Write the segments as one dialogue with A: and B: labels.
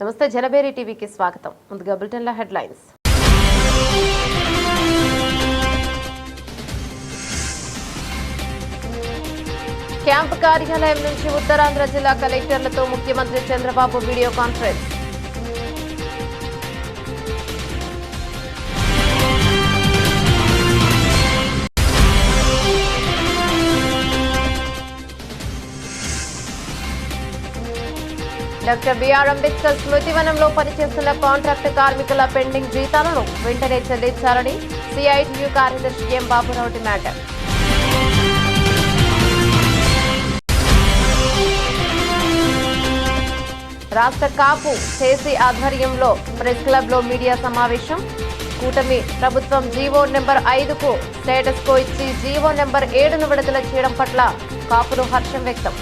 A: నమస్తే జనబేరి టీవీకి స్వాగతం. ముందుగా బులెటిన్ల హెడ్లైన్స్. క్యాంపు కార్యాలయం నుంచి ఉత్తరాంధ్ర జిల్లా కలెక్టర్లతో ముఖ్యమంత్రి Chandrababu video conference. Doctor BR Ambedkar స్మృతివనంలో పనిచేస్తున్న కాంట్రాక్టు కార్మికుల పెండింగ్ జీతాలను వెంటనే చెల్లించాలని సిఐటియు కార్యదర్శి ఎం బాబురావు డిమాండ్. రాష్ట్ర కాపు చేసి ఆధ్వర్యంలో ప్రెస్ క్లబ్ లో మీడియా సమావేశం. కూటమి ప్రభుత్వం జీవో నెంబర్ 5కు స్టేటస్ కో ఇచ్చి జీవో నెంబర్ 7ను విడుదల చేయడం పట్ల కాపులు హర్షం వ్యక్తం.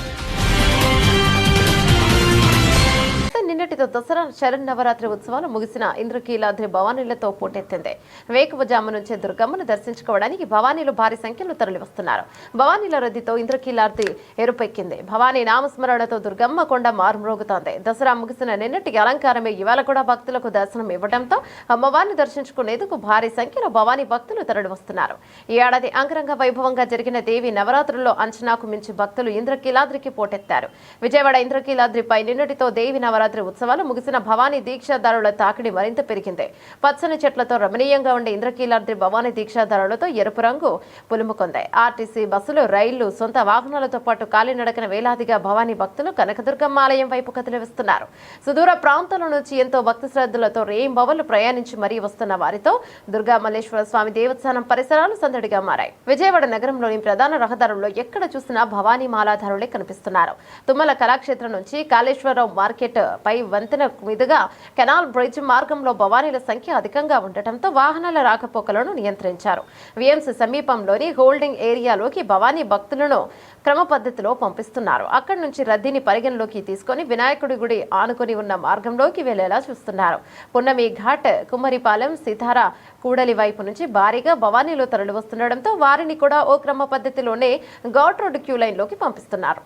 A: నిన్నటితో దసరా శరన్నవరాత్రి ఉత్సవాలు ముగిసిన ఇంద్రకీలాద్రి భవానీలతో పోటెత్తింది. వేకువజాము నుంచే దుర్గమ్మను దర్శించుకోవడానికి భవానీలు భారీ సంఖ్యలో తరలివస్తున్నారు. భవానీల రద్దీతో ఇంద్రకీలాద్రి ఎరుపెక్కింది. భవానీ నామస్మరణతో దుర్గమ్మ కొండ మారుమ్రోగుతోంది. దసరా ముగిసిన నిన్నటికి అలంకారమే ఇవాళ కూడా భక్తులకు దర్శనం ఇవ్వడంతో అమ్మవారిని దర్శించుకునేందుకు భారీ సంఖ్యలో భవానీ భక్తులు తరలివస్తున్నారు. ఈ ఏడాది అంగరంగ వైభవంగా జరిగిన దేవి నవరాత్రుల్లో అంచనాకు మించి భక్తులు ఇంద్రకీలాద్రికి పోటెత్తారు. విజయవాడ ఇంద్రకీలాద్రిపై నిన్నటితో దేవి నవరాత్రి ఉత్సవాలు ముగిసిన భవానీ దీక్షాదారుల తాకిడి మరింత పెరిగింది. పచ్చని చెట్లతో రమణీయంగా ఉండే ఇంద్రకీలాద్రి భవానీ దీక్షాదారులతో ఎరుపు రంగు పులుముకుంది. ఆర్టీసీ బస్సులు, రైళ్లు, సొంత వాహనాలతో పాటు కాలినడకన వేలాదిగా భవానీ భక్తులు కనకదుర్గమ్మ ఆలయం వైపు కదిలివస్తున్నారు. సుదూర ప్రాంతాల నుంచి ఎంతో భక్తి శ్రద్ధలతో రేయింబవళ్లు ప్రయాణించి మరీ వస్తున్న వారితో దుర్గా మల్లేశ్వర స్వామి దేవస్థానం పరిసరాలు సందడిగా మారాయి. విజయవాడ నగరంలోని ప్రధాన రహదారుల్లో ఎక్కడ చూసినా భవానీ మాలాధారులే కనిపిస్తున్నారు. తుమ్మల కళాక్షేత్రం నుంచి కాళేశ్వరరావు మార్కెట్ పై వంతెన మీదుగా కెనాల్ బ్రిడ్జ్ మార్గంలో భవానీల సంఖ్య అధికంగా ఉండటంతో వాహనాల రాకపోకలను నియంత్రించారు. విఎంసీ సమీపంలోని హోల్డింగ్ ఏరియాలోకి భవానీ భక్తులను క్రమ పద్ధతిలో పంపిస్తున్నారు. అక్కడి నుంచి రద్దీని పరిగణలోకి తీసుకుని వినాయకుడి గుడి ఆనుకుని ఉన్న మార్గంలోకి వెళ్లేలా చూస్తున్నారు. పున్నమి ఘాట్, కుమ్మరిపాలెం, సీతార కూడలి వైపు నుంచి భారీగా భవానీలు తరలివస్తుండటంతో వారిని కూడా ఓ క్రమ పద్ధతిలోనే ఘాట్ రోడ్డు క్యూ లైన్ లోకి పంపిస్తున్నారు.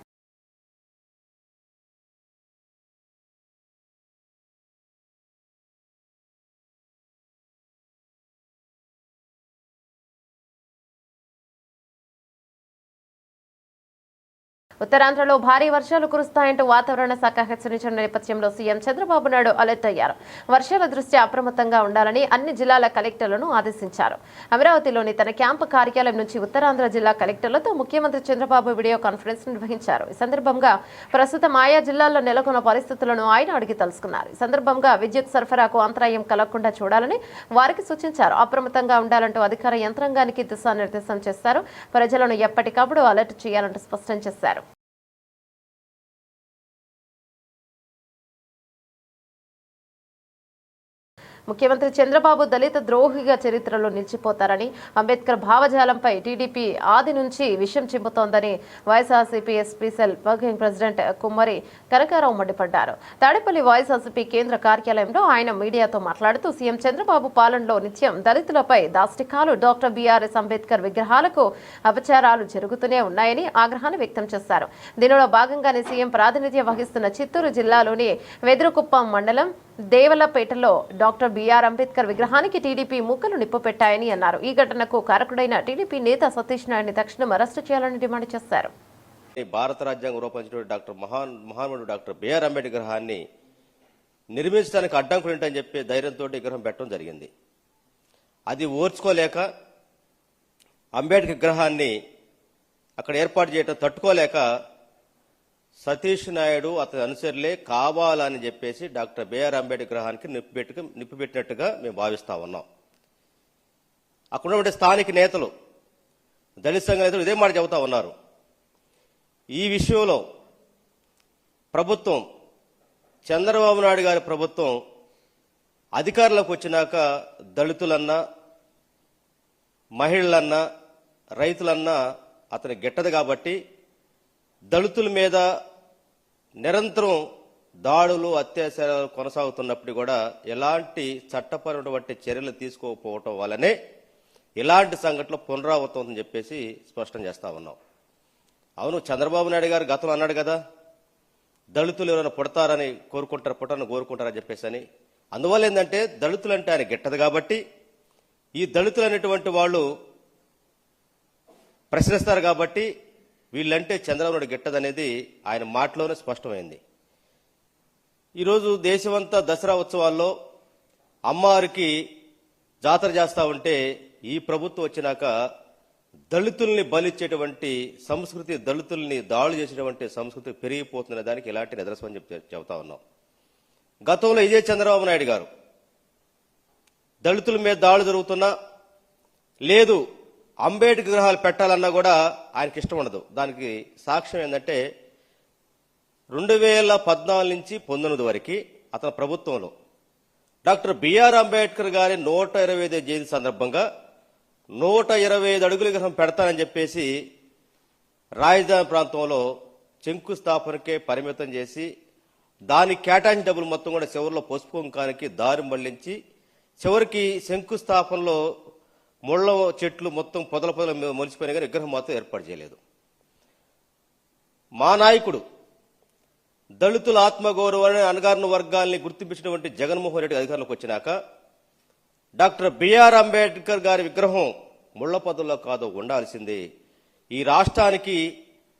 A: ఉత్తరాంధ్రలో భారీ వర్షాలు కురుస్తాయంటూ వాతావరణ శాఖ హెచ్చరించిన నేపథ్యంలో సీఎం చంద్రబాబు నాయుడు అలర్ట్ అయ్యారు. వర్షాల దృష్ట్యా అప్రమత్తంగా ఉండాలని అన్ని జిల్లాల కలెక్టర్లను ఆదేశించారు. అమరావతిలోని తన క్యాంపు కార్యాలయం నుంచి ఉత్తరాంధ్ర జిల్లా కలెక్టర్లతో ముఖ్యమంత్రి చంద్రబాబు వీడియో కాన్ఫరెన్స్ నిర్వహించారు. ఈ సందర్భంగా ప్రస్తుతం ఆయా జిల్లాల్లో నెలకొన్న పరిస్థితులను ఆయన అడిగి తెలుసుకున్నారు. ఈ సందర్భంగా విద్యుత్ సరఫరాకు అంతరాయం కలగకుండా చూడాలని వారికి సూచించారు. అప్రమత్తంగా ఉండాలంటూ అధికార యంత్రాంగానికి దిశానిర్దేశం చేశారు. ప్రజలను ఎప్పటికప్పుడు అలర్ట్ చేయాలంటూ స్పష్టం చేశారు. ముఖ్యమంత్రి చంద్రబాబు దళిత ద్రోహిగా చరిత్రలో నిలిచిపోతారని, అంబేద్కర్ భావజాలంపై టీడీపీ ఆది నుంచి విషయం చెబుతోందని YSRCP SP cell working president Kummari Kanakarao మండిపడ్డారు. తాడేపల్లి వైఎస్ఆర్సీపీ కేంద్ర కార్యాలయంలో ఆయన మీడియాతో మాట్లాడుతూ సీఎం చంద్రబాబు పాలనలో నిత్యం దళితులపై దాష్టికాలు, డాక్టర్ బిఆర్ఎస్ అంబేద్కర్ విగ్రహాలకు అపచారాలు జరుగుతూనే ఉన్నాయని ఆగ్రహాన్ని వ్యక్తం చేశారు. దీనిలో భాగంగానే సీఎం ప్రాతినిధ్యం వహిస్తున్న చిత్తూరు జిల్లాలోని వెదురుకుప్పం మండలం దేవలపేటలో డాక్టర్ బిఆర్ అంబేద్కర్ విగ్రహానికి టీడీపీ ముక్కలు నిప్పు పెట్టాయని అన్నారు. ఈ ఘటనకు కారకుడైన టీడీపీ నేత సతీష్ నాయుడిని తక్షణం అరెస్టు చేయాలని డిమాండ్ చేశారు.
B: భారత రాజ్యాంగం రూపొందించిన మహానుభావుడు డాక్టర్ బిఆర్ అంబేద్కర్ విగ్రహాన్ని నిర్మించడానికి అడ్డంకులు ఏంటని చెప్పి ధైర్యంతో విగ్రహం పెట్టడం జరిగింది. అది ఓర్చుకోలేక అంబేద్కర్ విగ్రహాన్ని అక్కడ ఏర్పాటు చేయడం తట్టుకోలేక సతీష్ నాయుడు అతని అనుచరులే కావాలని చెప్పేసి డాక్టర్ బిఆర్ అంబేద్కర్ విగ్రహానికి నిప్పు పెట్టినట్టుగా మేము భావిస్తా ఉన్నాం. అక్కడ ఉన్నటువంటి స్థానిక నేతలు, దళిత సంఘ నేతలు ఇదే మాట చెబుతా ఉన్నారు. ఈ విషయంలో ప్రభుత్వం, చంద్రబాబు నాయుడు గారి ప్రభుత్వం అధికారంలోకి వచ్చినాక దళితులన్నా, మహిళలన్నా, రైతులన్నా అతని గిట్టదు కాబట్టి దళితుల మీద నిరంతరం దాడులు, అత్యాచారాలు కొనసాగుతున్నప్పుడు కూడా ఎలాంటి చట్టపరమైనటువంటి చర్యలు తీసుకోకపోవటం వల్లనే ఇలాంటి సంఘటనలు పునరావృతం అని చెప్పేసి స్పష్టం చేస్తా ఉన్నాం. అవును, చంద్రబాబు నాయుడు గారు గతంలో అన్నాడు కదా, దళితులు ఎవరైనా పుడతారని పుట్టని కోరుకుంటారని చెప్పేసి అని. అందువల్ల ఏంటంటే దళితులు అంటే ఆయన గిట్టదు కాబట్టి ఈ దళితులు అనేటువంటి వాళ్ళు ప్రశ్నిస్తారు కాబట్టి వీళ్ళంటే చంద్రబాబు నాయుడు గిట్టదనేది ఆయన మాటలోనే స్పష్టమైంది. ఈరోజు దేశమంతా దసరా ఉత్సవాల్లో అమ్మవారికి జాతర చేస్తా ఉంటే ఈ ప్రభుత్వం వచ్చినాక దళితుల్ని బలిచ్చేటువంటి సంస్కృతి, దళితుల్ని దాడులు చేసేటువంటి సంస్కృతి పెరిగిపోతున్న దానికి ఎలాంటి నిదర్శనం చెబుతా ఉన్నాం. గతంలో ఇదే చంద్రబాబు నాయుడు గారు దళితుల మీద దాడులు జరుగుతున్నా లేదు అంబేద్కర్ విగ్రహాలు పెట్టాలన్నా కూడా ఆయనకి ఇష్టం ఉండదు. దానికి సాక్ష్యం ఏంటంటే 2014 నుంచి 19 వరకు అతని ప్రభుత్వంలో డాక్టర్ బిఆర్ అంబేద్కర్ గారి 125వ జయంతి సందర్భంగా 125 అడుగుల విగ్రహం పెడతానని చెప్పేసి రాజధాని ప్రాంతంలో శంకుస్థాపనకే పరిమితం చేసి దానికి కేటాయించిన డబ్బులు మొత్తం కూడా చివరిలో పసుపు కుంకానికి దారి మళ్లించి చివరికి శంకుస్థాపనలో ముళ్ళ చెట్లు మొత్తం పొదల మొలిచిపోయిన కానీ విగ్రహం మాత్రం ఏర్పాటు చేయలేదు. మా నాయకుడు దళితుల ఆత్మగౌరవాన్ని అణగారిన వర్గాల్ని గుర్తించినటువంటి జగన్మోహన్ రెడ్డి అధికారంలోకి వచ్చినాక డాక్టర్ బిఆర్ అంబేద్కర్ గారి విగ్రహం ముళ్ల పొదల్లో కాదు ఉండాల్సిందే. ఈ రాష్ట్రానికి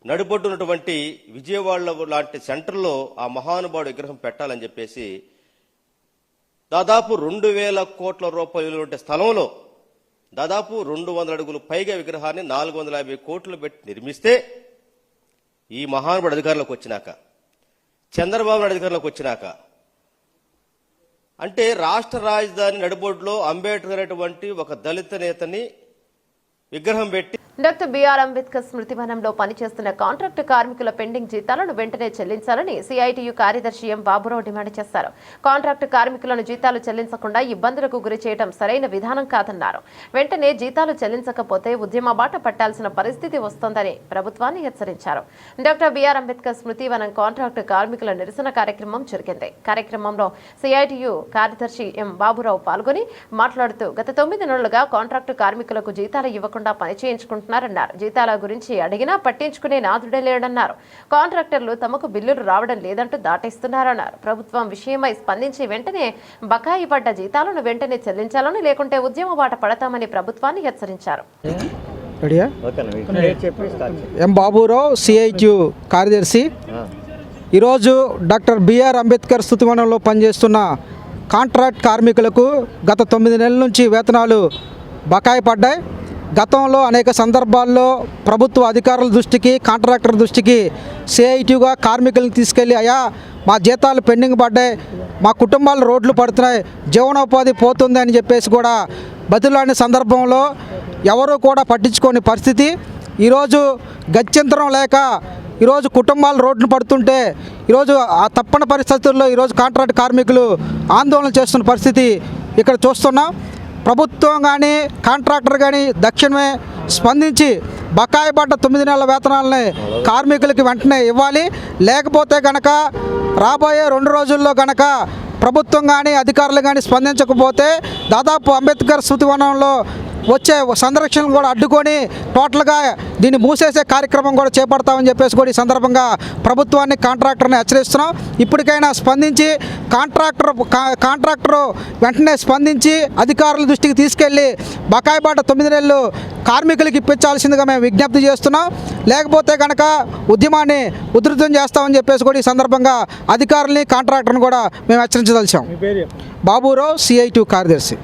B: నడిబొడ్డున్నటువంటి విజయవాడలో లాంటి సెంటర్లో ఆ మహానుభావుడు విగ్రహం పెట్టాలని చెప్పేసి దాదాపు 2,000 కోట్ల రూపాయలు ఉండే స్థలంలో దాదాపు 200 అడుగులు పైగా విగ్రహాన్ని 450 కోట్లు పెట్టి నిర్మిస్తే ఈ మహానుభావుడు అధికారంలోకి వచ్చినాక, చంద్రబాబు నాయుడు అధికారంలోకి వచ్చినాక, అంటే రాష్ట్ర రాజధాని నడిబొడ్డులో అంబేద్కర్ అనేటువంటి ఒక దళిత నేతని విగ్రహం పెట్టి
A: డాక్టర్ బిఆర్ అంబేద్కర్ స్మృతివనంలో పనిచేస్తున్న కాంట్రాక్టు కార్మికుల పెండింగ్ జీతాలను వెంటనే చెల్లించాలని సిఐటియు కార్యదర్శి ఎం బాబురావు డిమాండ్ చేశారు. కాంట్రాక్టు కార్మికులను జీతాలు చెల్లించకుండా ఇబ్బందులకు గురి చేయడం సరైన విధానం కాదన్నారు. వెంటనే జీతాలు చెల్లించకపోతే ఉద్యమ బాట పట్టాల్సిన పరిస్థితి వస్తోందని ప్రభుత్వాన్ని హెచ్చరించారు. డాక్టర్ బిఆర్ అంబేద్కర్ స్మృతివనం కాంట్రాక్టు కార్మికుల నిరసన కార్యక్రమం జరిగింది. కార్యక్రమంలో సిఐటియు కార్యదర్శి ఎం బాబురావు పాల్గొని మాట్లాడుతూ గత 9 నెలలుగా కాంట్రాక్టు కార్మికులకు జీతాలు ఇవ్వకుండా పనిచేయించుకుంటున్నారు. జీతాల గురించి అడిగినా పట్టించుకునే నాదుడే లేడన్నారు. కాంట్రాక్టర్లు తమకు బిల్లులు రావడం లేదంటూ దాటేస్తున్నారన్నారు. ప్రభుత్వం విషయమై స్పందించి వెంటనే బకాయి పడ్డ జీతాలను వెంటనే చెల్లించాలని, లేకుంటే ఉద్యమ బాట పడతామని ప్రభుత్వాన్ని హెచ్చరించారు.
C: ఎం బాబురావు, సిఐటియు కార్యదర్శి. ఈరోజు డాక్టర్ బిఆర్ అంబేద్కర్ స్మృతివనంలో పనిచేస్తున్న కాంట్రాక్ట్ కార్మికులకు గత 9 నెలల నుంచి వేతనాలు బకాయి పడ్డాయి. గతంలో అనేక సందర్భాల్లో ప్రభుత్వ అధికారుల దృష్టికి, కాంట్రాక్టర్ దృష్టికి సిఐటియుగా కార్మికులను తీసుకెళ్ళి అయ్యా మా జీతాలు పెండింగ్ పడ్డాయి, మా కుటుంబాలు రోడ్లు పడుతున్నాయి, జీవనోపాధి పోతుంది అని చెప్పేసి కూడా బతులాడిన సందర్భంలో ఎవరూ కూడా పట్టించుకోని పరిస్థితి. ఈరోజు గత్యంతరం లేక ఈరోజు కుటుంబాలు రోడ్లు పడుతుంటే ఈరోజు ఆ తప్పని పరిస్థితుల్లో ఈరోజు కాంట్రాక్ట్ కార్మికులు ఆందోళన చేస్తున్న పరిస్థితి ఇక్కడ చూస్తున్నాం. ప్రభుత్వం కానీ కాంట్రాక్టర్ కానీ తక్షణమే స్పందించి బకాయి పడ్డ 9 నెలల వేతనాలని కార్మికులకి వెంటనే ఇవ్వాలి. లేకపోతే కనుక రాబోయే 2 రోజుల్లో కనుక ప్రభుత్వం కానీ అధికారులు కానీ స్పందించకపోతే దాదాపు అంబేద్కర్ స్మృతివనంలో వచ్చే సంరక్షణను కూడా అడ్డుకొని టోటల్గా దీన్ని మూసేసే కార్యక్రమం కూడా చేపడతామని చెప్పేసి కూడా ఈ సందర్భంగా ప్రభుత్వాన్ని, కాంట్రాక్టర్ని హెచ్చరిస్తున్నాం. ఇప్పటికైనా స్పందించి కాంట్రాక్టర్ వెంటనే స్పందించి అధికారుల దృష్టికి తీసుకెళ్లి బకాయి పడ్డ 9 నెలలు కార్మికులకి ఇప్పించాల్సిందిగా మేము విజ్ఞప్తి చేస్తున్నాం. లేకపోతే కనుక ఉద్యమాన్ని ఉధృతం చేస్తామని చెప్పేసి కూడా ఈ సందర్భంగా అధికారుల్ని, కాంట్రాక్టర్ని కూడా మేము హెచ్చరించదలిచాం. బాబురావు, సిఐటియు కార్యదర్శి.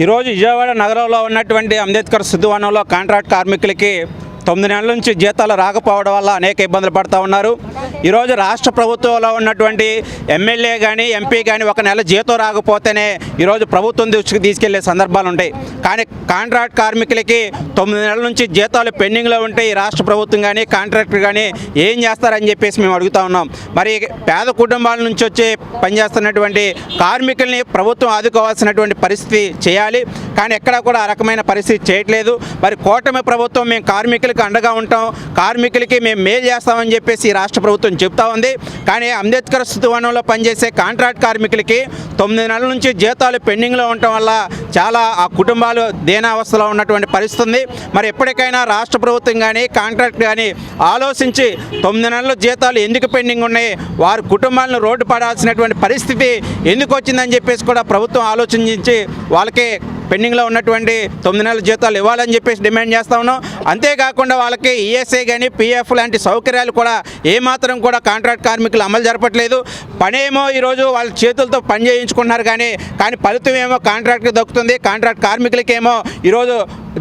D: ఈరోజు విజయవాడ నగరంలో ఉన్నటువంటి అంబేద్కర్ స్మృతివనంలో కాంట్రాక్ట్ కార్మికులకి 9 నెలల నుంచి జీతాలు రాకపోవడం వల్ల అనేక ఇబ్బందులు పడుతూ ఉన్నారు. ఈరోజు రాష్ట్ర ప్రభుత్వంలో ఉన్నటువంటి ఎమ్మెల్యే కానీ, ఎంపీ కానీ 1 నెల జీతం రాకపోతేనే ఈరోజు ప్రభుత్వం దృష్టికి తీసుకెళ్లే సందర్భాలు ఉంటాయి. కానీ కాంట్రాక్ట్ కార్మికులకి 9 నెలల నుంచి జీతాలు పెండింగ్లో ఉంటే ఈ రాష్ట్ర ప్రభుత్వం కానీ, కాంట్రాక్టర్ కానీ ఏం చేస్తారని చెప్పేసి మేము అడుగుతూ ఉన్నాం. మరి పేద కుటుంబాల నుంచి వచ్చి పనిచేస్తున్నటువంటి కార్మికుల్ని ప్రభుత్వం ఆదుకోవాల్సినటువంటి పరిస్థితి చేయాలి. కానీ ఎక్కడా కూడా ఆ రకమైన పరిస్థితి చేయట్లేదు. మరి కూటమి ప్రభుత్వం మేము కార్మికులకి అండగా ఉంటాం, కార్మికులకి మేము మేలు చేస్తామని చెప్పేసి ఈ రాష్ట్ర ప్రభుత్వం చెప్తా ఉంది. కానీ అంబేద్కర్ స్థుతివనంలో పనిచేసే కాంట్రాక్ట్ కార్మికులకి 9 నెలల నుంచి జీతాలు పెండింగ్లో ఉండటం వల్ల చాలా ఆ కుటుంబాలు దీనావస్థలో ఉన్నటువంటి పరిస్థితి ఉంది. మరి ఎప్పటికైనా రాష్ట్ర ప్రభుత్వం కానీ కాంట్రాక్ట్ కానీ ఆలోచించి 9 నెలల జీతాలు ఎందుకు పెండింగ్ ఉన్నాయి, వారి కుటుంబాలను రోడ్డు పడాల్సినటువంటి పరిస్థితి ఎందుకు వచ్చిందని చెప్పేసి కూడా ప్రభుత్వం ఆలోచించి వాళ్ళకి పెండింగ్లో ఉన్నటువంటి 9 నెలల జీతాలు ఇవ్వాలని చెప్పేసి డిమాండ్ చేస్తా ఉన్నాం. అంతేకాకుండా వాళ్ళకి ఈఎస్ఐ కానీ పిఎఫ్ లాంటి సౌకర్యాలు కూడా ఏమాత్రం కూడా కాంట్రాక్ట్ కార్మికులు అమలు జరపట్లేదు. పనేమో ఈరోజు వాళ్ళ చేతులతో పని చేయించుకుంటున్నారు కానీ ఫలితం ఏమో కాంట్రాక్ట్కి దక్కుతుంది, కాంట్రాక్ట్ కార్మికులకేమో ఈరోజు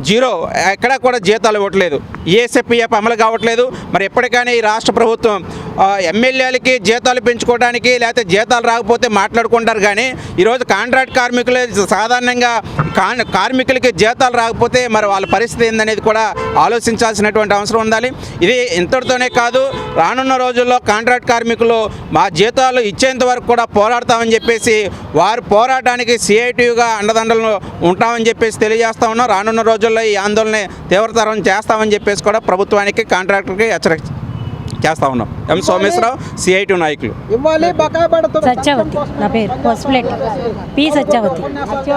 D: జీరో, ఎక్కడా కూడా జీతాలు ఇవ్వట్లేదు, ఈఎస్ఐ పిఎఫ్ అమలు కావట్లేదు. మరి ఎప్పటికైనా ఈ రాష్ట్ర ప్రభుత్వం ఎమ్మెల్యేలకి జీతాలు పెంచుకోవడానికి లేకపోతే జీతాలు రాకపోతే మాట్లాడుకుంటారు కానీ ఈరోజు కాంట్రాక్ట్ కార్మికులు సాధారణంగా కార్మికులకి జీతాలు రాకపోతే మరి వాళ్ళ పరిస్థితి ఏందనేది కూడా ఆలోచించాల్సినటువంటి అవసరం ఉండాలి. ఇది ఇంతటితోనే కాదు, రానున్న రోజుల్లో కాంట్రాక్ట్ కార్మికులు మా జీతాలు ఇచ్చేంత వరకు కూడా పోరాడతామని చెప్పేసి వారు పోరాటానికి సిఐటియుగా అండదండలు ఉంటామని చెప్పేసి తెలియజేస్తా ఉన్నాం. రానున్న రోజుల్లో ఈ ఆందోళన తీవ్రతరం చేస్తామని చెప్పేసి కూడా ప్రభుత్వానికి కాంట్రాక్టర్కి హెచ్చరిక చేస్తా ఉన్నాం. ఎం సోమేశ్వరరావు, సిఐటి నాయకులు.
E: సత్యావతి నా పేరు, పసుపులెట్టి పి సత్యావతి.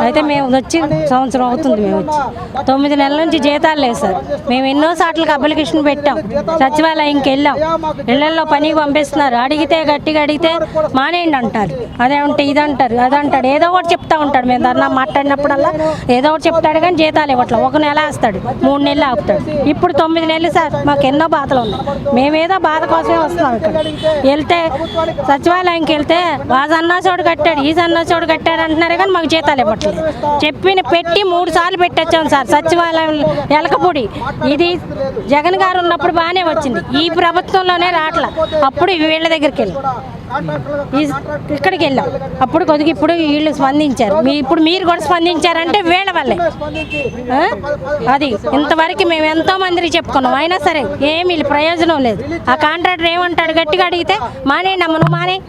E: అయితే మేము వచ్చి సంవత్సరం అవుతుంది. మేము వచ్చి 9 నెలల నుంచి జీతాలు లేదు సార్. మేము ఎన్నో సార్లకు అప్లికేషన్ పెట్టాం, సచివాలయంకి వెళ్ళాం, ఇళ్లలో పనికి పంపిస్తున్నారు. అడిగితే గట్టిగా అడిగితే మానేయండి అంటారు, అదే ఉంటే ఇది అంటారు, అదంటాడు, ఏదో ఒకటి చెప్తా ఉంటాడు. మేము ధర్నా మాట్లాడినప్పుడల్లా ఏదో ఒకటి చెప్తాడు కానీ జీతాలు ఇవ్వట్లేదు. 1 నెల వేస్తాడు, 3 నెలలు ఆపుతాడు. ఇప్పుడు 9 నెలలు సార్. మాకు ఎన్నో బాధలు ఉన్నాయి. మేమేదో బాధ కోసమే వస్తున్నాం. ఇక్కడ వెళ్తే సచివాలయంకి వెళ్తే ఆ సన్నాసోడు కట్టాడు, ఈ సన్నాసోడు కట్టాడు అంటున్నారు కానీ మాకు జీతాలు ఇవ్వట్లేదు. పెట్టి 3 సార్లు పెట్టొచ్చాం సార్ సచివాలయం ఎలకపూడి. ఇది జగన్ గారు ఉన్నప్పుడు బాగానే వచ్చింది, ఈ ప్రభుత్వంలోనే రావట్లా. అప్పుడు వీళ్ళ దగ్గరికి వెళ్ళి ఇక్కడికి వెళ్ళాం, అప్పుడు కొద్దిగా ఇప్పుడు వీళ్ళు స్పందించారు. ఇప్పుడు మీరు కూడా స్పందించారంటే వీళ్ళ వల్లే. అది ఇంతవరకు మేము ఎంతో మందికి చెప్పుకున్నాం, అయినా సరే ఏమీ ప్రయోజనం లేదు. ఆ కాంట్రాక్టర్ ఏమంటాడు, గట్టిగా అడిగితే మానేయండి అమ్మ,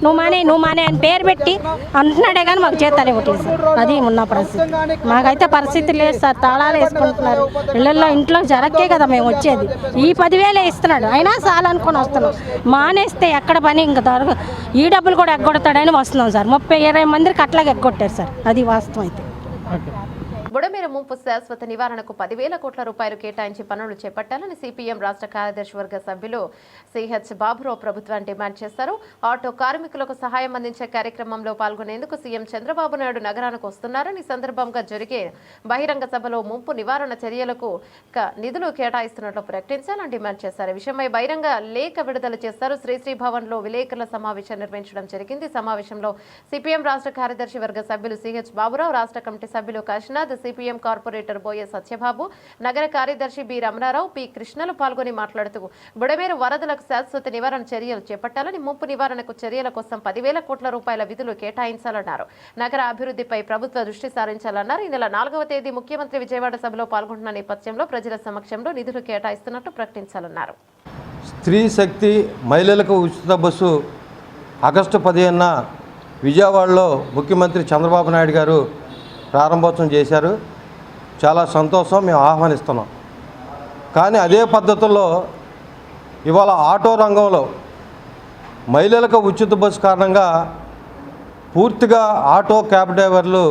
E: నువ్వు మానే అని పేరు పెట్టి అంటున్నాడే కానీ మాకు జీతాలు ఇవ్వట్లేదు సార్. అది ఉన్న పరిస్థితి. మాకైతే పరిస్థితి లేదు సార్. తాళాలు వేసుకుంటున్నారు ఇళ్ళల్లో, ఇంట్లో జరక్కే కదా మేము వచ్చేది. ఈ 10,000 ఇస్తున్నాడు, అయినా చాలనుకొని వస్తున్నాం. మానేస్తే ఎక్కడ పని ఇంకా దొరక, ఈ డబ్బులు కూడా ఎగ్గొడతాడని వస్తున్నాం సార్. 30-20 మందికి అట్లాగే ఎగ్గొట్టారు సార్. అది వాస్తవం. అయితే
A: బుడమేరు ముంపు శాశ్వత నివారణకు 10,000 కోట్ల రూపాయలు కేటాయించి పనులు చేపట్టాలని సిపిఎం రాష్ట్ర కార్యదర్శి వర్గ సభ్యులు సిహెచ్ బాబురావు ప్రభుత్వాన్ని డిమాండ్ చేశారు. ఆటో కార్మికులకు సహాయం అందించే కార్యక్రమంలో పాల్గొనేందుకు సీఎం చంద్రబాబు నాయుడు నగరానికి వస్తున్నారని, సందర్భంగా జరిగే బహిరంగ సభలో ముంపు నివారణ చర్యలకు నిధులు కేటాయిస్తున్నట్లు ప్రకటించాలని డిమాండ్ చేశారు. ఈ విషయమై బహిరంగ లేఖ విడుదల చేశారు. శ్రీశ్రీ భవన్ లో విలేకరుల సమావేశం నిర్వహించడం జరిగింది. సమావేశంలో సిపిఎం రాష్ట్ర కార్యదర్శి వర్గ సభ్యులు సిహెచ్ బాబురావు, రాష్ట్ర కమిటీ సభ్యులు కాశీనాథ్, సిపిఎం కార్పొరేటర్ బోయ సత్యబాబు, నగర కార్యదర్శి బి రమణారావు, పి కృష్ణలు పాల్గొని మాట్లాడుతూ బుడమేరు వరదలకు శాశ్వత నివారణ చర్యలు చేపట్టాలని, ముంపు నివారణకు చర్యల కోసం 10,000 కోట్ల రూపాయల విధులు కేటాయించాలన్నారు. నగర అభివృద్ధిపై ప్రభుత్వ దృష్టి సారించాలన్నారు. ఈ నెల 4వ తేదీ ముఖ్యమంత్రి విజయవాడ సభలో పాల్గొంటున్న నేపథ్యంలో ప్రజల సమక్షంలో నిధులు కేటాయిస్తున్నట్టు ప్రకటించాలన్నారు.
F: స్త్రీ శక్తి మహిళలకు ఉచిత బస్సు ఆగస్టు 15న విజయవాడలో ముఖ్యమంత్రి చంద్రబాబు నాయుడు గారు ప్రారంభోత్సవం చేశారు. చాలా సంతోషం, మేము ఆహ్వానిస్తున్నాం. కానీ అదే పద్ధతుల్లో ఇవాళ ఆటో రంగంలో మహిళలకు ఉచిత బస్సు కారణంగా పూర్తిగా ఆటో క్యాబ్ డ్రైవర్లు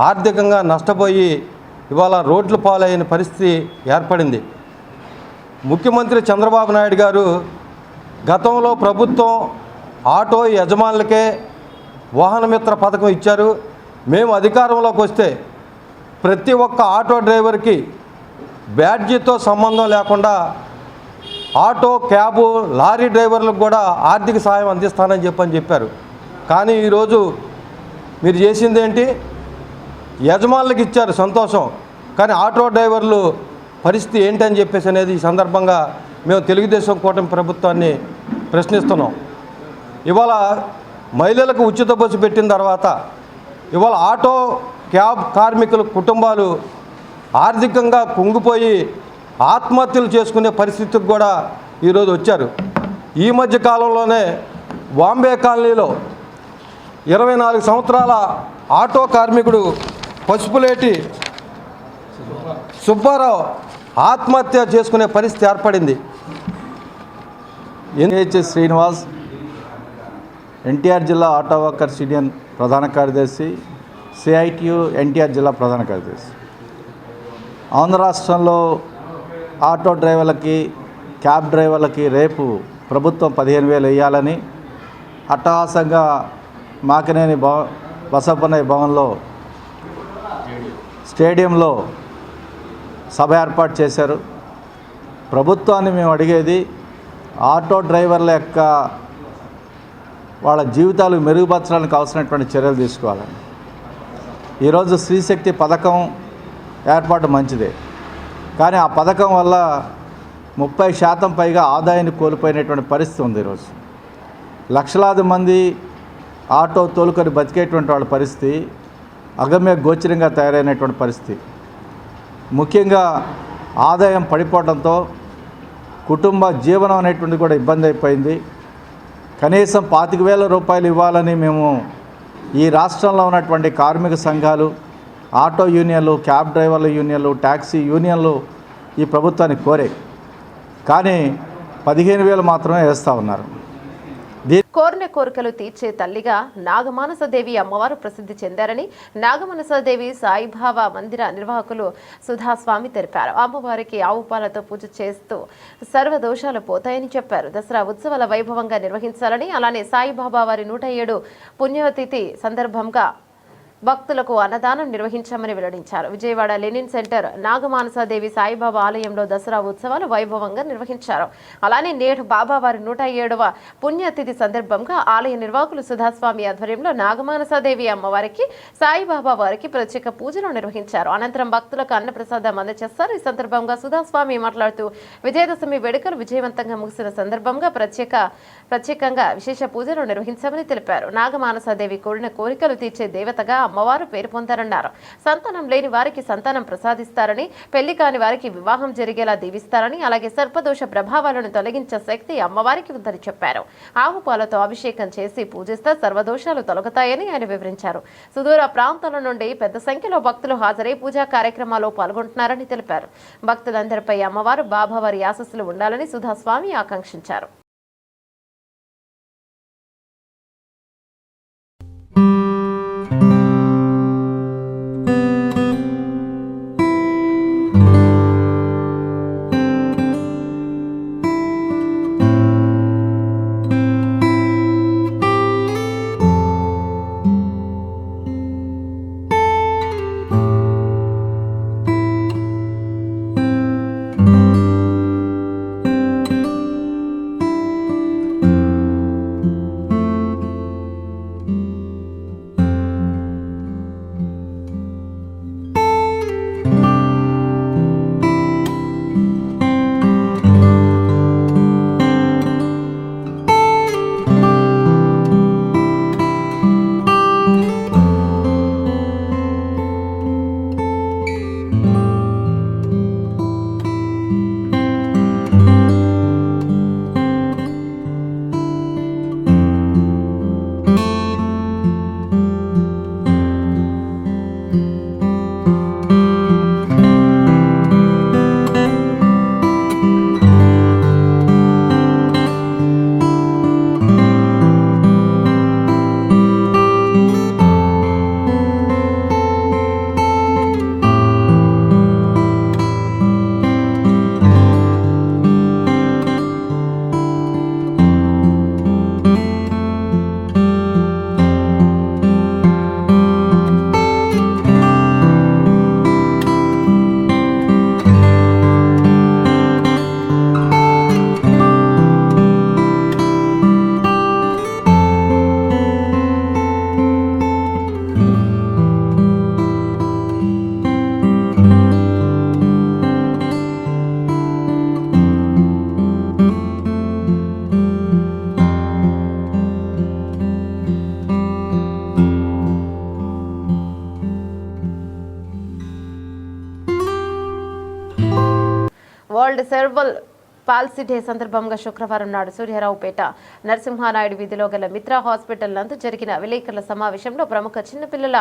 F: ఆర్థికంగా నష్టపోయి ఇవాళ రోడ్ల పాలైన పరిస్థితి ఏర్పడింది. ముఖ్యమంత్రి చంద్రబాబు నాయుడు గారు గతంలో ప్రభుత్వం ఆటో యజమానులకే వాహనమిత్ర పథకం ఇచ్చారు. మేము అధికారంలోకి వస్తే ప్రతి ఒక్క ఆటో డ్రైవర్కి బ్యాడ్జీతో సంబంధం లేకుండా ఆటో, క్యాబు, లారీ డ్రైవర్లకు కూడా ఆర్థిక సాయం అందిస్తానని చెప్పారు. కానీ ఈరోజు మీరు చేసింది ఏంటి? యజమానులకు ఇచ్చారు, సంతోషం, కానీ ఆటో డ్రైవర్లు పరిస్థితి ఏంటని చెప్పేసి అనేది ఈ సందర్భంగా మేము తెలుగుదేశం కూటమి ప్రభుత్వాన్ని ప్రశ్నిస్తున్నాం. ఇవాళ మహిళలకు ఉచిత బస్సు పెట్టిన తర్వాత ఇవాళ ఆటో క్యాబ్ కార్మికుల కుటుంబాలు ఆర్థికంగా కుంగిపోయి ఆత్మహత్యలు చేసుకునే పరిస్థితికి కూడా ఈరోజు వచ్చారు. ఈ మధ్య కాలంలోనే బాంబే కాలనీలో 24 సంవత్సరాల ఆటో కార్మికుడు పసుపులేటి సుబ్బారావు ఆత్మహత్య చేసుకునే పరిస్థితి ఏర్పడింది.
G: శ్రీనివాస్, ఎన్టీఆర్ జిల్లా ఆటో వర్కర్స్ యూనియన్ ప్రధాన కార్యదర్శి, సిఐటియు ఎన్టీఆర్ జిల్లా ప్రధాన కార్యదర్శి. ఆంధ్ర రాష్ట్రంలో ఆటో డ్రైవర్లకి, క్యాబ్ డ్రైవర్లకి రేపు ప్రభుత్వం 15,000 వేయాలని అట్టహాసంగా మాకినేని బసవన్నయ్య భవన్లో స్టేడియంలో సభ ఏర్పాటు చేశారు. ప్రభుత్వాన్ని మేము అడిగేది ఆటో డ్రైవర్ల యొక్క వాళ్ళ జీవితాలు మెరుగుపరచడానికి అవసరమైనటువంటి చర్యలు తీసుకోవాలని. ఈరోజు స్త్రీశక్తి పథకం ఏర్పాటు మంచిదే, కానీ ఆ పథకం వల్ల 30% పైగా ఆదాయాన్ని కోల్పోయినటువంటి పరిస్థితి ఉంది. ఈరోజు లక్షలాది మంది ఆటో తోలుకొని బతికేటువంటి వాళ్ళ పరిస్థితి అగమ్య గోచరంగా తయారైనటువంటి పరిస్థితి. ముఖ్యంగా ఆదాయం పడిపోవడంతో కుటుంబ జీవనం అనేటువంటిది కూడా ఇబ్బంది అయిపోయింది. కనీసం 25,000 రూపాయలు ఇవ్వాలని మేము ఈ రాష్ట్రంలో ఉన్నటువంటి కార్మిక సంఘాలు, ఆటో యూనియన్లు, క్యాబ్ డ్రైవర్ల యూనియన్లు, ట్యాక్సీ యూనియన్లు ఈ ప్రభుత్వాన్ని కోరే, కానీ 15,000 మాత్రమే వేస్తూ ఉన్నారు.
A: కోరిన కోరికలు తీర్చే తల్లిగా నాగమానసదేవి అమ్మవారు ప్రసిద్ధి చెందారని నాగమానసదేవి సాయిబాబా మందిర నిర్వాహకులు సుధాస్వామి తెలిపారు. అమ్మవారికి ఆవు పాలతో పూజ చేస్తూ సర్వదోషాలు పోతాయని చెప్పారు. దసరా ఉత్సవాల వైభవంగా నిర్వహించాలని, అలానే సాయిబాబా వారి 107 పుణ్యతిథి సందర్భంగా భక్తులకు అన్నదానం నిర్వహించామని వెల్లడించారు. విజయవాడ లెనిన్ సెంటర్ నాగమానసదేవి సాయిబాబా ఆలయంలో దసరా ఉత్సవాలు వైభవంగా నిర్వహించారు. అలానే నేడు బాబావారి 107వ పుణ్యతిథి సందర్భంగా ఆలయ నిర్వాహకులు సుధాస్వామి ఆధ్వర్యంలో నాగమానసదేవి అమ్మవారికి, సాయిబాబా వారికి ప్రత్యేక పూజలు నిర్వహించారు. అనంతరం భక్తులకు అన్నప్రసాదం అందజేస్తారు. ఈ సందర్భంగా సుధాస్వామి మాట్లాడుతూ విజయదశమి వేడుకలు విజయవంతంగా ముగిసిన సందర్భంగా ప్రత్యేకంగా విశేష పూజలు నిర్వహించామని తెలిపారు. నాగమానసదేవి కోరిన కోరికలు తీర్చే దేవతగా అమ్మవారు పేరు పొందారన్నారు. సంతానం లేని వారికి సంతానం ప్రసాదిస్తారని, పెళ్లి కాని వారికి వివాహం జరిగేలా దీవిస్తారని, అలాగే సర్పదోష ప్రభావాలను తొలగించే శక్తి అమ్మవారికి ఉందని చెప్పారు. ఆవు పాలతో అభిషేకం చేసి పూజిస్తే సర్వదోషాలు తొలగుతాయని ఆయన వివరించారు. సుదూర ప్రాంతాల నుండి పెద్ద సంఖ్యలో భక్తులు హాజరై పూజా కార్యక్రమాల్లో పాల్గొంటున్నారని తెలిపారు. భక్తులందరిపై అమ్మవారు బాబావారి ఆశీస్సులు ఉండాలని సుధాస్వామి ఆకాంక్షించారు. వరల్డ్ సెర్బల్ పాలసీ డే సందర్భంగా శుక్రవారం నాడు సూర్యారావుపేట నరసింహానాయుడు వీధిలో గల మిత్రా హాస్పిటల్ నందు జరిగిన విలేకరుల సమావేశంలో ప్రముఖ చిన్నపిల్లల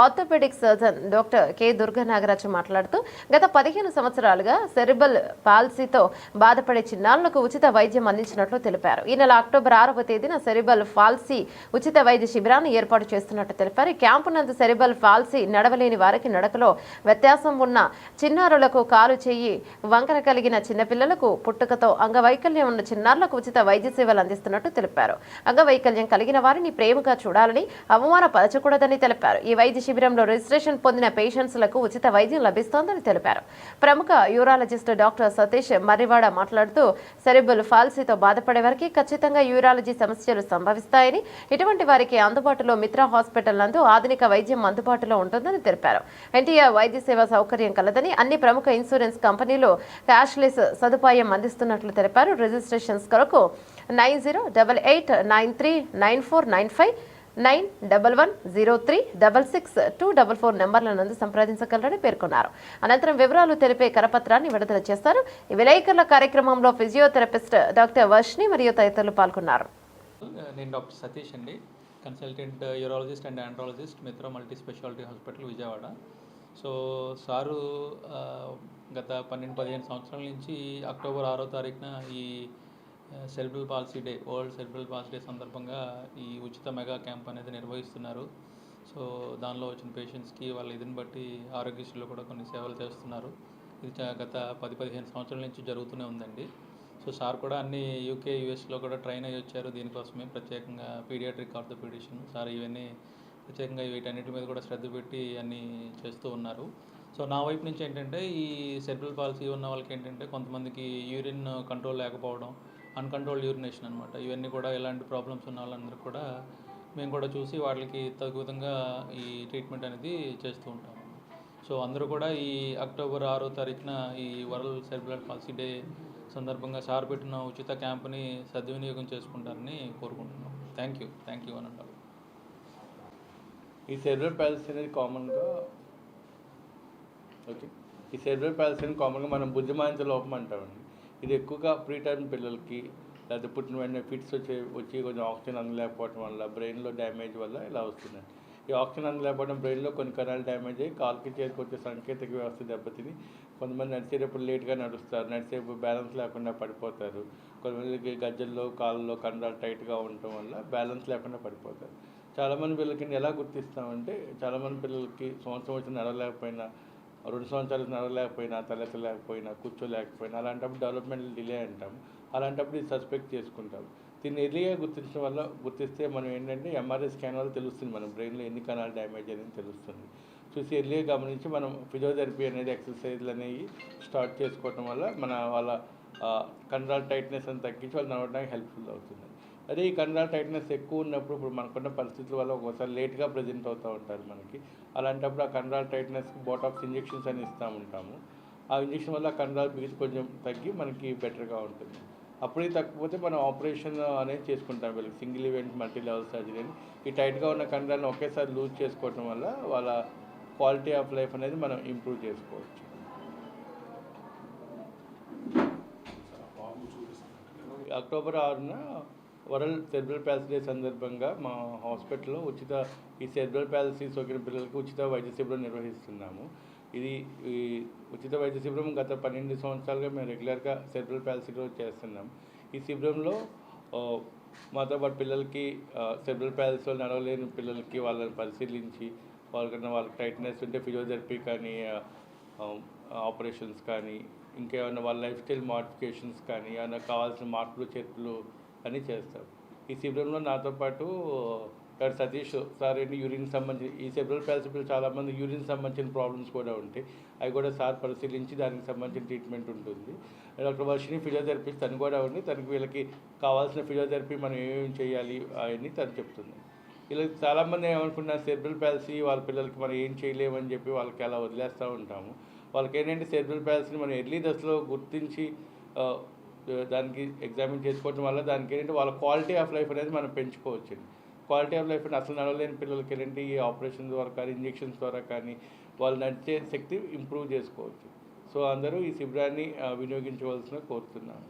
A: orthopedic surgeon doctor K Durga Nagaraju మాట్లాడుతూ గత 15 సంవత్సరాలుగా సెరిబల్ పాలసీతో బాధపడే చిన్నారులకు ఉచిత వైద్యం అందించినట్లు తెలిపారు. ఈ నెల అక్టోబర్ 6వ తేదీన సెరిబల్ పాలసీ ఉచిత వైద్య శిబిరాన్ని ఏర్పాటు చేస్తున్నట్టు తెలిపారు. ఈ క్యాంపు నందు సెరిబల్ పాలసీ నడవలేని వారికి నడకలో వ్యత్యాసం ఉన్న చిన్నారులకు కాలు చెయ్యి వంకర కలిగిన చిన్నపిల్లలకు పుట్టుకతో అంగవైకల్యం ఉన్న చిన్నారులకు ఉచిత వైద్య సేవలు అందిస్తున్నట్టు తెలిపారు. అంగవైకల్యం కలిగిన వారిని ప్రేమగా చూడాలని, అవమానపరచకూడదని తెలిపారు. ఈ వైద్య శిబిరంలో రిజిస్ట్రేషన్ పొందిన పేషెంట్స్లకు ఉచిత వైద్యం లభిస్తోందని తెలిపారు. ప్రముఖ యూరాలజిస్ట్ డాక్టర్ సతీష్ మర్రివాడ మాట్లాడుతూ సెరిబల్ పాలసీతో బాధపడే వారికి ఖచ్చితంగా యూరాలజీ సమస్యలు సంభవిస్తాయని, ఇటువంటి వారికి అందుబాటులో మిత్రా హాస్పిటల్ నందు ఆధునిక వైద్యం అందుబాటులో ఉంటుందని తెలిపారు. ఎన్టీఆర్ వైద్య సేవ సౌకర్యం కలదని, అన్ని ప్రముఖ ఇన్సూరెన్స్ కంపెనీలు క్యాష్లెస్ సదుపాయం అందిస్తున్నట్లు తెలిపారు. రిజిస్ట్రేషన్స్ కొరకు 9088939495 9110366244 నెంబర్ల నందు సంప్రదించగలరని పేర్కొన్నారు. అనంతరం వివరాలు తెలిపే కరపత్రాన్ని విడుదల చేస్తారు. ఈ విలేకరుల కార్యక్రమంలో ఫిజియోథెరపిస్ట్ డాక్టర్ వర్షిని మరియు తదితరులు పాల్గొన్నారు.
H: నేను డాక్టర్ సతీష్ అండి, consultant urologist and andrologist Mitra multi speciality hospital Vijayawada. So sir గత 12-15 సంవత్సరాల నుంచి అక్టోబర్ 6వ తారీఖున ఈ cerebral palsy day, world cerebral palsy day సందర్భంగా ఈ ఉచిత మెగా క్యాంప్ అనేది నిర్వహిస్తున్నారు. సో దానిలో వచ్చిన పేషెంట్స్కి వాళ్ళ ఇదిని బట్టి ఆరోగ్యశ్రీలో కూడా కొన్ని సేవలు చేస్తున్నారు. ఇది గత 10-15 సంవత్సరాల నుంచి జరుగుతూనే ఉందండి. సో సార్ కూడా అన్ని UK, US కూడా ట్రైన్ అయ్యి వచ్చారు. దీనికోసమే ప్రత్యేకంగా పీడియాట్రిక్ ఆర్థోపెడిషన్ సార్ ఇవన్నీ ప్రత్యేకంగా వీటన్నిటి మీద కూడా శ్రద్ధ పెట్టి అన్నీ చేస్తూ ఉన్నారు. సో నా వైపు నుంచి ఏంటంటే ఈ సెరిబ్రల్ పాలసీ ఉన్న వాళ్ళకి ఏంటంటే కొంతమందికి యూరిన్ కంట్రోల్ లేకపోవడం, అన్కంట్రోల్డ్ యూరినేషన్ అనమాట, ఇవన్నీ కూడా ఎలాంటి ప్రాబ్లమ్స్ ఉన్న వాళ్ళందరూ కూడా మేము కూడా చూసి వాళ్ళకి తగు విధంగా ఈ ట్రీట్మెంట్ అనేది చేస్తూ ఉంటాము. సో అందరూ కూడా ఈ అక్టోబర్ 6వ తారీఖున ఈ వరల్డ్ సెరిబ్రల్ పాలసీ డే సందర్భంగా సార్ పెట్టిన ఉచిత క్యాంప్ని సద్వినియోగం చేసుకుంటారని కోరుకుంటున్నాం. థ్యాంక్ యూ అని అంటారు.
I: ఈ సెరిబ్రల్ పాలసీ అనేది కామన్గా మనం బుద్ధిమాంద్య లోపం అంటామండి. ఇది ఎక్కువగా ప్రీ టర్మ్ పిల్లలకి, లేకపోతే పుట్టిన వెంటనే ఫిట్స్ వచ్చి కొంచెం ఆక్సిజన్ అందలేకపోవడం వల్ల, బ్రెయిన్లో డ్యామేజ్ వల్ల ఇలా వస్తుందండి. ఈ ఆక్సిజన్ అందలేకపోవడం బ్రెయిన్లో కొన్ని కణాలు డ్యామేజ్ అయ్యి కాలుకి చేతికి వచ్చే సాంకేతిక వ్యవస్థ దెబ్బతిని కొంతమంది నడిచేటప్పుడు లేట్గా నడుస్తారు, నడిచేటప్పుడు బ్యాలెన్స్ లేకుండా పడిపోతారు. కొంతమందికి గజ్జల్లో కాళ్ళలో కండరాలు టైట్గా ఉండటం వల్ల బ్యాలెన్స్ లేకుండా పడిపోతారు. చాలామంది పిల్లలకి ఎలా గుర్తిస్తామంటే, చాలామంది పిల్లలకి సంవత్సరం వచ్చి నడవలేకపోయినా, 2 సంవత్సరాలు నడవలేకపోయినా, తలెత్తలేకపోయినా, కూర్చోలేకపోయినా, అలాంటప్పుడు డెవలప్మెంటల్ డిలే అంటాము. అలాంటప్పుడు ఇది సస్పెక్ట్ చేసుకుంటాం. దీన్ని ఎర్లీగా గుర్తిస్తే మనం ఏంటంటే MRI స్కాన్ వల్ల తెలుస్తుంది మన బ్రెయిన్లో ఎన్ని కణాలు డ్యామేజ్ అనేది తెలుస్తుంది. చూసి ఎర్లీగా గమనించి మనం ఫిజియోథెరపీ అనేది, ఎక్సర్సైజ్లు అనేవి స్టార్ట్ చేసుకోవటం వల్ల వాళ్ళ కండరాల టైట్నెస్ అని తగ్గించి వాళ్ళు నడవడానికి హెల్ప్ఫుల్ అవుతుంది. అదే ఈ కండరాల టైట్నెస్ ఎక్కువ ఉన్నప్పుడు, ఇప్పుడు మనకున్న పరిస్థితుల వల్ల ఒక్కోసారి లేట్గా ప్రజెంట్ అవుతూ ఉంటారు మనకి. అలాంటప్పుడు ఆ కండరాల టైట్నెస్కి బోటాక్స్ ఇంజెక్షన్స్ అని ఇస్తూ ఉంటాము. ఆ ఇంజెక్షన్ వల్ల కండరాల బిగిసి కొంచెం తగ్గి మనకి బెటర్గా ఉంటుంది. అప్పుడే తగ్గకపోతే మనం ఆపరేషన్ అనేది చేసుకుంటాం వీళ్ళకి, single event multi level surgery అని. ఈ టైట్గా ఉన్న కండరాలను ఒకేసారి లూజ్ చేసుకోవడం వల్ల వాళ్ళ క్వాలిటీ ఆఫ్ లైఫ్ అనేది మనం ఇంప్రూవ్ చేసుకోవచ్చు. అక్టోబర్ 6న వరల్డ్ సెరిబ్రల్ పాలసీ డే సందర్భంగా మా హాస్పిటల్లో ఈ సెరిబ్రల్ పాలసీ సోకిన పిల్లలకు ఉచిత వైద్య శిబిరం నిర్వహిస్తున్నాము. ఈ ఉచిత వైద్య శిబిరం గత 12 సంవత్సరాలుగా మేము రెగ్యులర్గా సెరిబ్రల్ పాలసీ రోజు చేస్తున్నాం. ఈ శిబిరంలో మాతో పాటు పిల్లలకి సెరిబ్రల్ పాలసీలో నడవలేని పిల్లలకి వాళ్ళని పరిశీలించి వాళ్ళకి టైట్నెస్ ఉంటే ఫిజియోథెరపీ కానీ, ఆపరేషన్స్ కానీ, ఇంకేమైనా వాళ్ళ లైఫ్ స్టైల్ మోడిఫికేషన్స్ కానీ, ఏమైనా కావాల్సిన మార్పులు చేర్పులు అని చేస్తాం. ఈ శిబిరంలో నాతో పాటు డాక్టర్ సతీష్ సార్ యూరిన్ సంబంధించి, ఈ సెరిబ్రల్ పాలసీ చాలామంది యూరిన్ సంబంధించిన ప్రాబ్లమ్స్ కూడా ఉంటాయి, అవి కూడా సార్ పరిశీలించి దానికి సంబంధించిన ట్రీట్మెంట్ ఉంటుంది. డాక్టర్ వర్షిని ఫిజియోథెరపిస్ట్, తను కూడా ఉంది. తనకి వీళ్ళకి కావాల్సిన ఫిజియోథెరపీ మనం ఏమేమి చేయాలి అవన్నీ తను చెప్తుంది. ఇలా చాలామంది ఏమనుకున్నారు, సెరిబ్రల్ పాలసీ వాళ్ళ పిల్లలకి మనం ఏం చేయలేమని చెప్పి వాళ్ళకి అలా వదిలేస్తూ ఉంటాము. వాళ్ళకి ఏంటంటే సెరిబ్రల్ పాలసీని మనం ఎర్లీ దశలో గుర్తించి దానికి ఎగ్జామిన్ చేసుకోవడం వల్ల దానికి ఏంటంటే వాళ్ళ క్వాలిటీ ఆఫ్ లైఫ్ అనేది మనం పెంచుకోవచ్చు. క్వాలిటీ ఆఫ్ లైఫ్ అసలు నడవలేని పిల్లలకి ఏంటంటే ఈ ఆపరేషన్ ద్వారా కానీ, ఇంజెక్షన్స్ ద్వారా కానీ వాళ్ళు నడిచే శక్తి ఇంప్రూవ్ చేసుకోవచ్చు. సో అందరూ ఈ శిబిరాన్ని వినియోగించవలసిన కోరుతున్నాను.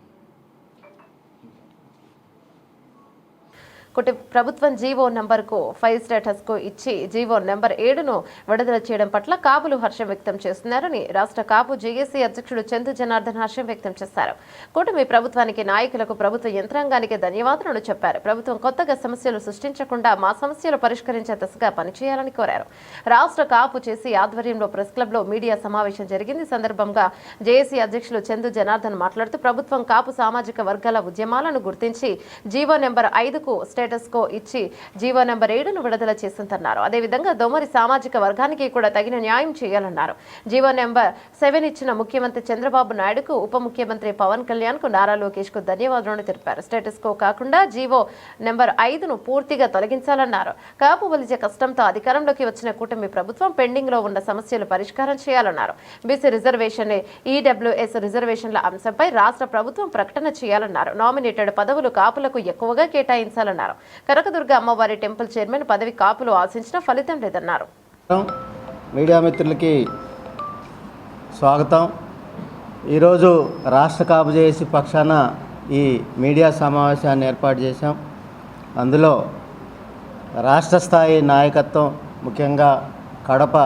A: ప్రభుత్వం జీవో నెంబర్కు 5 స్టేటస్కు ఇచ్చి జీవో నెంబర్ 7ను విడుదల చేయడం పట్ల కాపులు హర్షం వ్యక్తం చేస్తున్నారని రాష్ట్ర కాపు జేఏసీ అధ్యక్షుడు చందు జనార్దన్ హర్షం వ్యక్తం చేశారు. కూటమి ప్రభుత్వానికి, నాయకులకు, ప్రభుత్వ యంత్రాంగానికి ధన్యవాదాలను చెప్పారు. ప్రభుత్వం కొత్తగా సమస్యలు సృష్టించకుండా మా సమస్యలు పరిష్కరించే దిశగా పనిచేయాలని కోరారు. రాష్ట్ర కాపు చేసి ఆధ్వర్యంలో ప్రెస్ క్లబ్ లో మీడియా సమావేశం జరిగింది. సందర్భంగా జేఏసీ అధ్యక్షులు చందు జనార్దన్ మాట్లాడుతూ ప్రభుత్వం కాపు సామాజిక వర్గాల ఉద్యమాలను గుర్తించి జీవో నెంబర్ 5కు స్టేటస్ కో ఇచ్చి జీవో నెంబర్ 7ను విడుదల చేసిందన్నారు. అదేవిధంగా దొమ్మరి సామాజిక వర్గానికి కూడా తగిన న్యాయం చేయాలన్నారు. జీవో నెంబర్ 7 ఇచ్చిన ముఖ్యమంత్రి చంద్రబాబు నాయుడుకు, ఉప ముఖ్యమంత్రి పవన్ కళ్యాణ్ కు, నారా లోకేష్ కు ధన్యవాదాలను తెలిపారు. స్టేటస్ కో కాకుండా జీవో నెంబర్ 5ను పూర్తిగా తొలగించాలన్నారు. కాపు బలిజ కష్టంతో అధికారంలోకి వచ్చిన కూటమి ప్రభుత్వం పెండింగ్ లో ఉన్న సమస్యలు పరిష్కారం చేయాలన్నారు. బీసీ రిజర్వేషన్, ఈడబ్ల్యూఎస్ రిజర్వేషన్ల అంశంపై రాష్ట్ర ప్రభుత్వం ప్రకటన చేయాలన్నారు. నామినేటెడ్ పదవులు కాపులకు ఎక్కువగా కేటాయించాలన్నారు. కనకదుర్గ అమ్మవారి టెంపుల్ చైర్మన్ పదవి కాపులు ఆశించిన ఫలితం లేదన్నారు.
J: మీడియా మిత్రులకి స్వాగతం. ఈరోజు రాష్ట్ర కాపు జేఏసీ పక్షాన ఈ మీడియా సమావేశాన్ని ఏర్పాటు చేశాం. అందులో రాష్ట్ర స్థాయి నాయకత్వం, ముఖ్యంగా కడప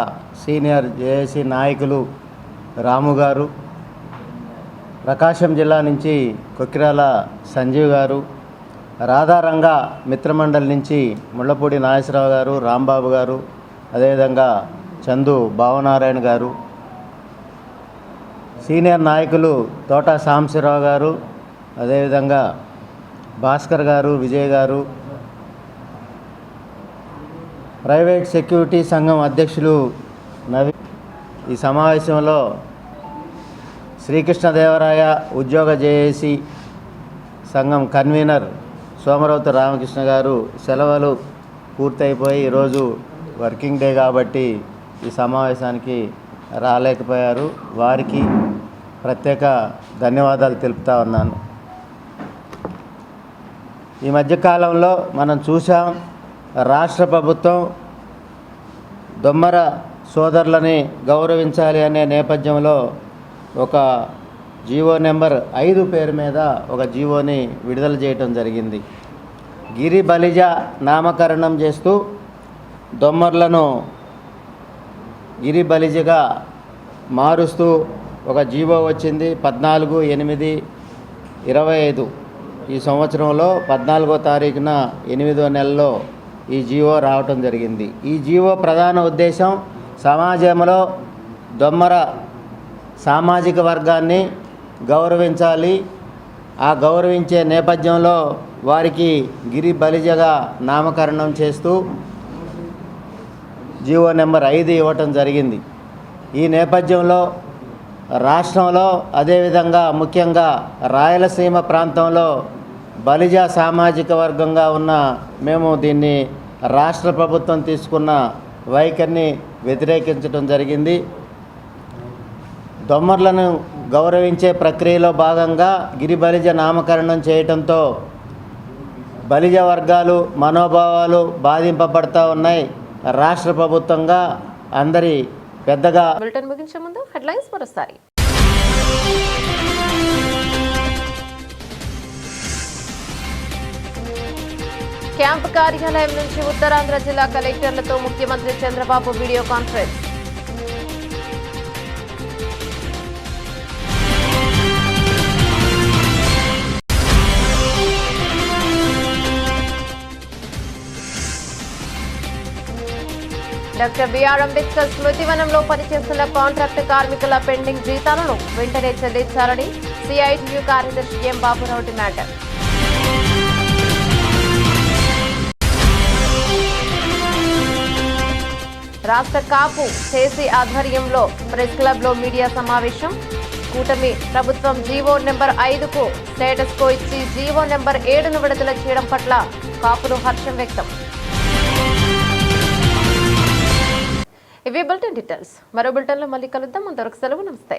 J: సీనియర్ జేఏసీ నాయకులు రాము గారు, ప్రకాశం జిల్లా నుంచి కొక్కిరాల సంజీవ్ గారు, రాధారంగ మిత్రమండలి నుంచి ముళ్ళపూడి నాగేశ్వరరావు గారు, రాంబాబు గారు, అదేవిధంగా చందు భావనారాయణ గారు, సీనియర్ నాయకులు తోట సాంబశివరావు గారు, అదేవిధంగా భాస్కర్ గారు, విజయ్ గారు, ప్రైవేట్ సెక్యూరిటీ సంఘం అధ్యక్షులు నవీన్. ఈ సమావేశంలో శ్రీకృష్ణదేవరాయ ఉద్యోగ జేఏసీ సంఘం కన్వీనర్ సోమరవతి రామకృష్ణ గారు సెలవులు పూర్తయిపోయి ఈరోజు వర్కింగ్ డే కాబట్టి ఈ సమావేశానికి రాలేకపోయారు. వారికి ప్రత్యేక ధన్యవాదాలు తెలుపుతా ఉన్నాను. ఈ మధ్యకాలంలో మనం చూసాం, రాష్ట్ర ప్రభుత్వం దొమ్మర సోదరులని గౌరవించాలి అనే నేపథ్యంలో ఒక జీవో నెంబర్ 5 పేరు మీద ఒక జీవోని విడుదల చేయటం జరిగింది. గిరి బలిజ నామకరణం చేస్తూ దొమ్మర్లను గిరి బలిజగా మారుస్తూ ఒక జీవో వచ్చింది. 14/8/25 ఈ సంవత్సరంలో 14వ తారీఖున 8వ నెలలో ఈ జీవో రావటం జరిగింది. ఈ జీవో ప్రధాన ఉద్దేశం సమాజంలో దొమ్మర సామాజిక వర్గాన్ని గౌరవించాలి. ఆ గౌరవించే నేపథ్యంలో వారికి గిరి బలిజగా నామకరణం చేస్తూ జీవో నెంబర్ 5 ఇవ్వటం జరిగింది. ఈ నేపథ్యంలో రాష్ట్రంలో, అదేవిధంగా ముఖ్యంగా రాయలసీమ ప్రాంతంలో బలిజ సామాజిక వర్గంగా ఉన్న మేము దీన్ని రాష్ట్ర ప్రభుత్వం తీసుకున్న వైఖరిని వ్యతిరేకించడం జరిగింది. దొమ్మర్లను గౌరవించే ప్రక్రియలో భాగంగా గిరి బలిజ నామకరణం చేయడంతో బలిజ వర్గాలు మనోభావాలు బాధింపబడతా ఉన్నాయి. రాష్ట్ర ప్రభుత్వంగా అందరి పెద్దగా.
A: బులెటిన్ ముగించే ముందు హెడ్లైన్స్ మరోసారి. క్యాంపు కార్యాలయం నుంచి ఉత్తరాంధ్ర జిల్లా కలెక్టర్లతో ముఖ్యమంత్రి Chandrababu video conference. Doctor BR Ambedkar స్మృతివనంలో పనిచేస్తున్న కాంట్రాక్ట్ కార్మికుల పెండింగ్ జీతాలను వెంటనే చెల్లించాలని సిఐటియు కార్యదర్శి ఎం బాబురావు డిమాండ్. రాష్ట్ర కాపు జేఏసీ ఆధ్వర్యంలో ప్రెస్ క్లబ్ లో మీడియా సమావేశం. కూటమి ప్రభుత్వం జీవో నెంబర్ 5కు స్టేటస్ కో ఇచ్చి జీవో నెంబర్ 7ను విడుదల చేయడం పట్ల కాపులు హర్షం వ్యక్తం. ఇవి బులెటిన్ డీటెయిల్స్. మరో బులెటిన్లో మళ్ళీ కలుద్దాం. అంతవరకు సెలవు. నమస్తే.